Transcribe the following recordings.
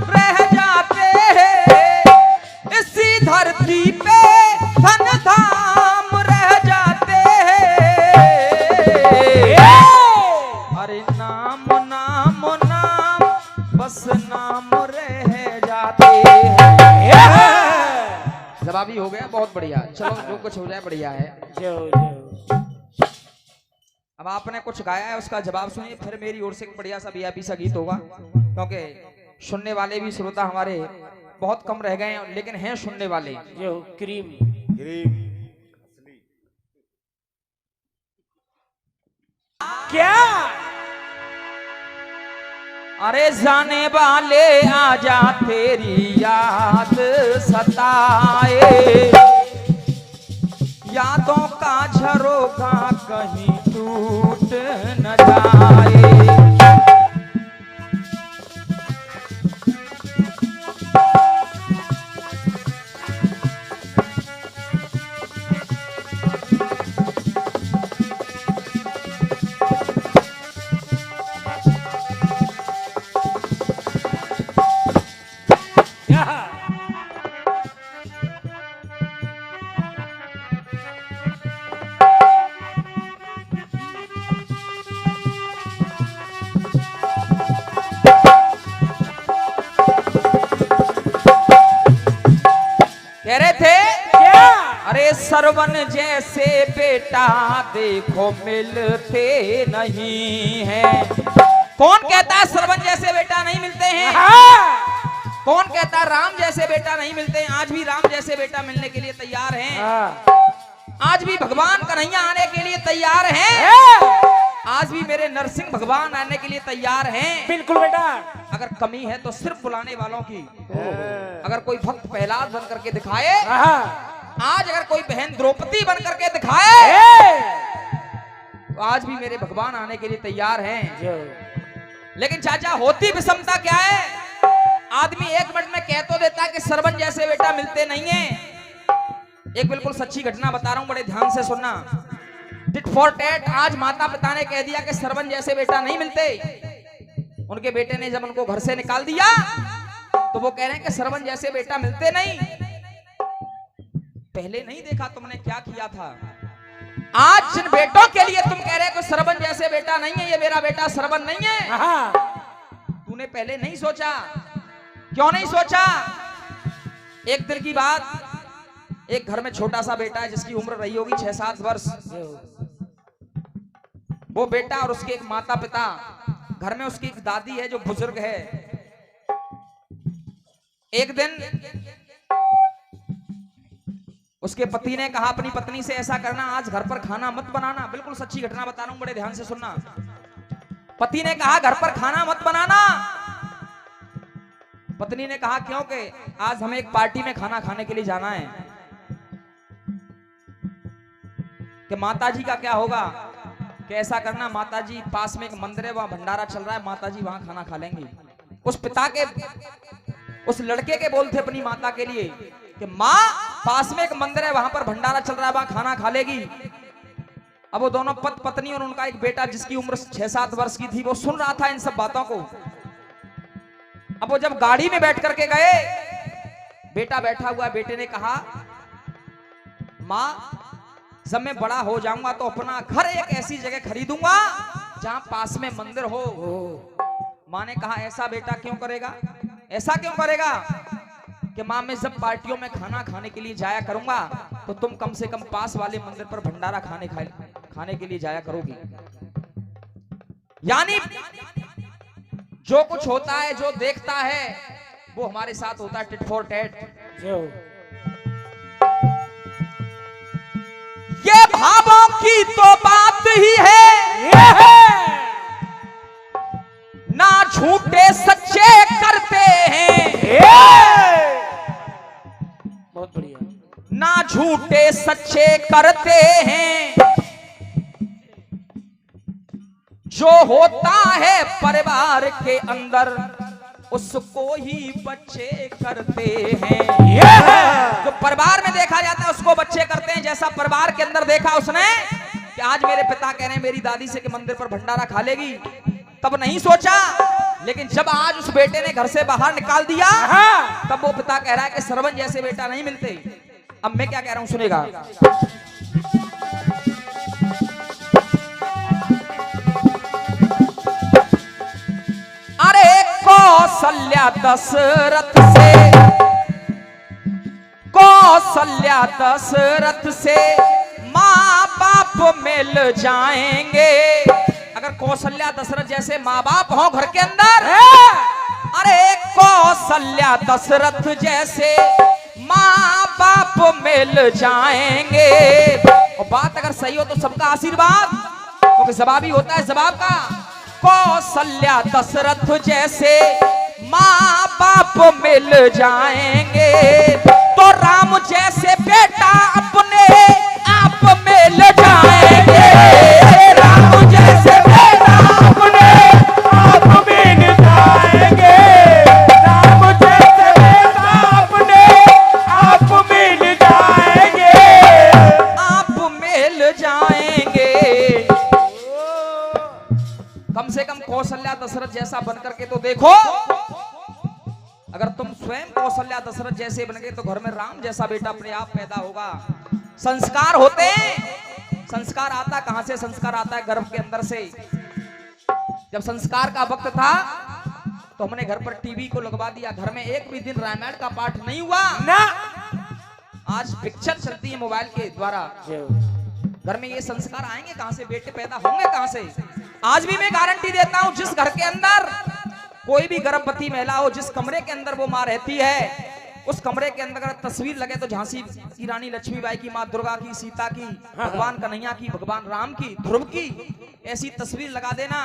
रह जाते हैं, इसी धरती पे धन धाम रह जाते हैं। अरे नाम नाम नाम बस नाम रह जाते हैं। जवाबी हो गया, बहुत बढ़िया। चलो जो कुछ हो जाए बढ़िया है। अब आपने कुछ गाया है उसका जवाब सुनिए, फिर मेरी ओर से एक बढ़िया सा वीआईपी सा गीत होगा, क्योंकि सुनने वाले भी श्रोता हमारे बहुत कम रह गए हैं, लेकिन हैं सुनने वाले। क्रीम क्या? अरे जाने वाले आजा तेरी याद सताए, यादों का झरोखा कहीं टूट न जाए। कह रहे थे क्या? अरे सरवन जैसे बेटा देखो मिलते नहीं है। कौन कहता है सरवन जैसे बेटा नहीं मिलते हैं? कौन कहता है राम जैसे बेटा नहीं मिलते हैं? आज भी राम जैसे बेटा मिलने के लिए तैयार हैं। आज भी भगवान कन्हैया आने के लिए तैयार हैं। आज भी मेरे नरसिंह भगवान आने के लिए तैयार हैं। बिल्कुल बेटा। अगर कमी है तो सिर्फ बुलाने वालों की। अगर कोई भक्त प्रहलाद बन करके दिखाए, आज अगर कोई बहन द्रौपदी बन करके दिखाए, तो आज भी मेरे भगवान आने के लिए तैयार हैं। लेकिन चाचा होती विषमता क्या है? आदमी एक मिनट में कह तो देता कि सरवन जैसे बेटा मिलते नहीं है। एक बिल्कुल सच्ची घटना बता रहा हूं, बड़े ध्यान से सुनना। टिट फॉर टैट आज माता पिता ने कह दिया कि सरवन जैसे बेटा नहीं मिलते। उनके बेटे ने जब उनको घर से निकाल दिया तो वो कह रहे हैं कि सरवन जैसे बेटा मिलते नहीं। पहले नहीं देखा तुमने क्या किया था? आज जिन बेटों के लिए तुम कह रहे हो कि सरवन जैसे बेटा नहीं है, ये मेरा बेटा सरवन नहीं है, तूने पहले नहीं सोचा? क्यों नहीं सोचा? एक दिन की बात, एक घर में छोटा सा बेटा है जिसकी उम्र रही होगी 6-7 वर्ष। वो बेटा और उसके एक माता पिता, घर में उसकी एक दादी है जो बुजुर्ग है। एक दिन उसके पति ने कहा अपनी पत्नी से, ऐसा करना आज घर पर खाना मत बनाना। बिल्कुल सच्ची घटना बता रहा हूं, बड़े ध्यान से सुनना। पति ने कहा घर पर खाना मत बनाना। पत्नी ने कहा क्योंकि आज हमें एक पार्टी में खाना खाने के लिए जाना है। कि माताजी का क्या होगा? कि ऐसा करना माताजी पास में एक मंदिर है, वहां भंडारा चल रहा है, माताजी वहां खाना खा लेंगी। उस पिता के, उस लड़के के बोल थे अपनी माता के लिए कि माँ पास में एक मंदिर है, वहां पर भंडारा चल रहा है, वहां खाना खा लेगी। अब वो दोनों पत्नी और उनका एक बेटा जिसकी उम्र 6-7 वर्ष की थी, वो सुन रहा था इन सब बातों को। अब वो जब गाड़ी में बैठ करके गए, बेटा बैठा हुआ, बेटे ने कहा माँ जब मैं बड़ा हो जाऊंगा तो अपना घर एक ऐसी जगह खरीदूंगा जहां पास में मंदिर हो। माँ ने कहा ऐसा बेटा क्यों करेगा? ऐसा क्यों करेगा? कि माँ मैं जब पार्टियों में खाना खाने के लिए जाया करूंगा तो तुम कम से कम पास वाले मंदिर पर भंडारा खाने के लिए जाया करोगी। यानी जो कुछ होता है, जो देखता है, वो हमारे साथ होता है टिट फॉर टैट। ये भावों की तो बात ही है, ना झूठे सच्चे करते हैं। बहुत बढ़िया। ना झूठे सच्चे करते हैं, जो होता है परिवार के अंदर उसको ही बच्चे करते हैं। जो परिवार में देखा जाता है उसको बच्चे करते हैं। जैसा परिवार के अंदर देखा उसने कि आज मेरे पिता कह रहे हैं मेरी दादी से कि मंदिर पर भंडारा खा लेगी, तब नहीं सोचा लेकिन जब आज उस बेटे ने घर से बाहर निकाल दिया, हाँ। तब वो पिता कह रहा है कि सरवन जैसे बेटा नहीं मिलते। अब मैं क्या कह रहा हूं सुनेगा। अरे कौशल्या दशरथ से माँ बाप मिल जाएंगे। अगर कौशल्या दशरथ जैसे माँ बाप हो घर के अंदर, अरे कौशल्या दशरथ जैसे माँ बाप मिल जाएंगे। और बात अगर सही हो तो सबका आशीर्वाद, क्योंकि जवाब ही होता है जवाब का। कौशल्या दशरथ जैसे माँ बाप मिल जाएंगे, तो राम जैसे बेटा अपने आप मिल जाएंगे। राम जैसे बेटा अपने आप मिल जाएंगे। राम जैसे बेटा अपने आप मिल जाएंगे। आप मिल जाएंगे। कम से कम कौशल्या दशरथ जैसा बनकर के तो देखो। अगर तुम स्वयं कौशल्या दशरथ जैसे बन गए तो घर में राम जैसा बेटा अपने आप पैदा होगा। संस्कार होते हैं। संस्कार आता कहां से? संस्कार आता है गर्भ के अंदर से। जब संस्कार का वक्त था तो हमने घर पर टीवी को लगवा दिया। घर में एक भी दिन रामायण का पाठ नहीं हुआ ना। आज पिक्चर चलती है मोबाइल के द्वारा। घर में ये संस्कार आएंगे कहां से? बेटे पैदा होंगे कहां से? आज भी मैं गारंटी देता हूं, जिस घर के अंदर कोई भी गर्भवती महिला हो, जिस कमरे के अंदर वो मां रहती है, उस कमरे के अंदर अगर तस्वीर लगे तो झांसी की रानी लक्ष्मीबाई की, मां दुर्गा की, सीता की, भगवान कन्हैया की, भगवान राम की, ध्रुव की, ऐसी तस्वीर लगा देना।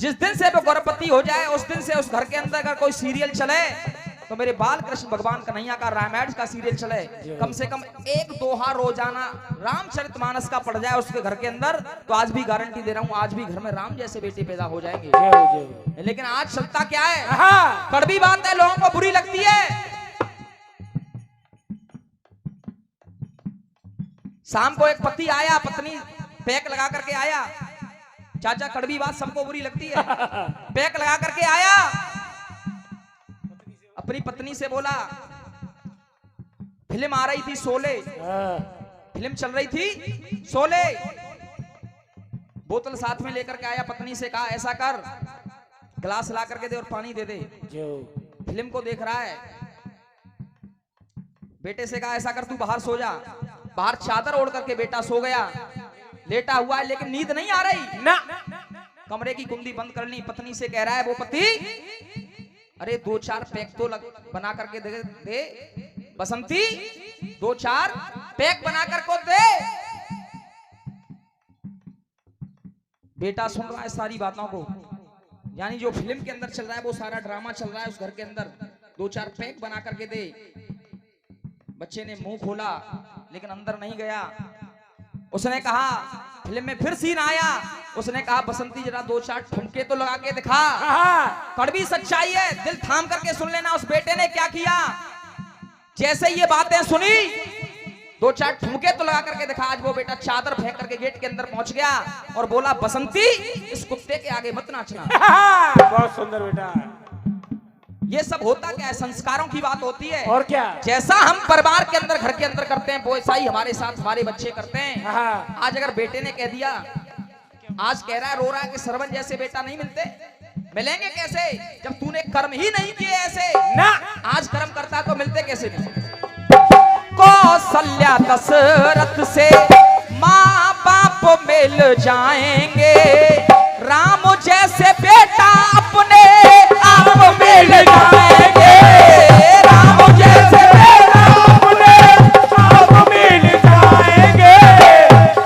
जिस दिन से वो गर्भवती हो जाए उस दिन से उस घर के अंदर अगर कोई सीरियल चले तो मेरे बाल कृष्ण भगवान कन्हैया का रामायण का सीरियल चले, कम से कम एक दोहा रोजाना रामचरितमानस का पड़ जाए उसके घर के अंदर, तो आज भी गारंटी दे रहा हूं आज भी घर में राम जैसे बेटे पैदा हो जाएंगे। लेकिन आज चलता क्या है? कड़वी बात है, लोगों को बुरी लगती है। शाम को एक पति आया, पत्नी पैक लगा करके आया। चाचा कड़वी बात सबको बुरी लगती है। पैक लगा करके आया, अपनी पत्नी से बोला, फिल्म आ रही थी शोले, फिल्म चल रही थी शोले, बोतल साथ में लेकर के आया। पत्नी से कहा ऐसा कर, गिलास ला करके दे और पानी दे दे। फिल्म को देख रहा है। बेटे से कहा ऐसा कर तू बाहर सो जा। बाहर चादर ओढ़ करके बेटा सो गया, लेटा हुआ है लेकिन नींद नहीं आ रही ना। कमरे की कुंडी बंद कर ली। पत्नी से कह रहा है वो पति, अरे 2-4 पैक तो बना करके दे बसंती, 2-4 पैक बना कर को दे। बेटा सुन रहा है सारी बातों को, यानी जो फिल्म के अंदर चल रहा है वो सारा ड्रामा चल रहा है उस घर के अंदर। 2-4 पैक बना करके दे। बच्चे ने मुंह खोला लेकिन अंदर नहीं गया। उसने कहा, फिल्म में फिर सीन आया, उसने कहा बसंती जरा 2-4 ठुमके तो लगा के दिखा। कड़वी सच्चाई है, दिल थाम करके सुन लेना। उस बेटे ने क्या किया? जैसे ये बातें सुनी, 2-4 ठुमके तो लगा करके दिखा। आज वो बेटा चादर फेंक करके गेट के अंदर पहुंच गया और बोला बसंती इस कुत्ते के आगे मत नाचना। बहुत सुंदर बेटा। ये सब होता क्या है? संस्कारों की बात होती है। और क्या? जैसा हम परिवार के अंदर घर के अंदर करते हैं वैसा ही हमारे साथ हमारे बच्चे करते हैं। आज अगर बेटे ने कह दिया, आज कह रहा है, रो रहा है कि सरवन जैसे बेटा नहीं मिलते, मिलेंगे कैसे जब तूने कर्म ही नहीं किए ऐसे ना। आज कर्म करता तो मिलते कैसे नहीं? कौशल्या दशरथ से माँ बाप मिल जाएंगे। राम जैसे बेटा अपने आप मिल जाएंगे। राम जैसे बेटा अपने आप मिल जाएंगे।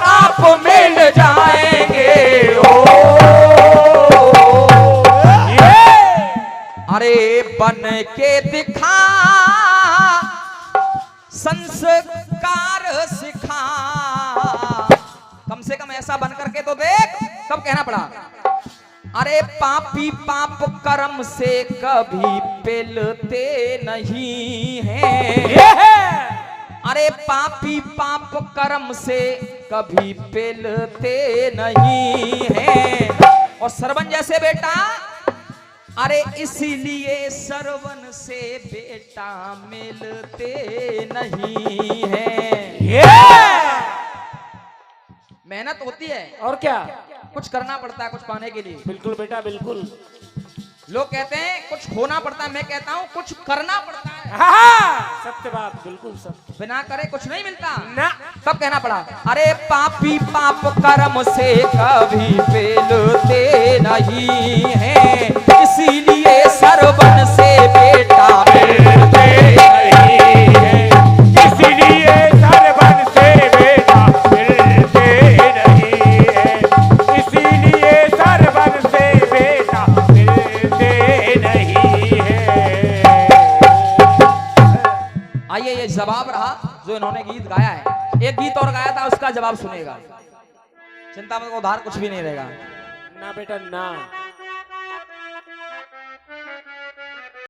आप मिल जाएंगे। ओ अरे बन के दिखा, संस्कार सिखा। कम से कम ऐसा बन करके तो देख। कब कहना पड़ा? अरे पापी पाप कर्म से कभी पिलते नहीं हैं। अरे पापी पाप कर्म से कभी पिलते नहीं हैं। और सरवन जैसे बेटा अरे इसीलिए सरवन से बेटा मिलते नहीं है। मेहनत होती है और क्या? कुछ करना पड़ता है कुछ पाने के लिए। बिल्कुल बेटा बिल्कुल। लोग कहते हैं कुछ खोना पड़ता है, मैं कहता हूँ कुछ करना पड़ता है। हाँ, सत्य बात, बिल्कुल सत्य। बिना करे कुछ नहीं मिलता ना। तब कहना पड़ा। अरे पापी पाप कर्म से कभी पेलते नहीं है, इसीलिए सरवन से बेटा मिलते नहीं है। इसीलिए सरवन से बेटा मिलते नहीं है। इसीलिए सरवन से बेटा मिलते नहीं है। आइए ये जवाब रहा जो इन्होंने गीत गाया है। एक गीत और गाया था उसका जवाब सुनेगा, चिंता मत, उधार कुछ भी नहीं रहेगा। ना बेटा ना।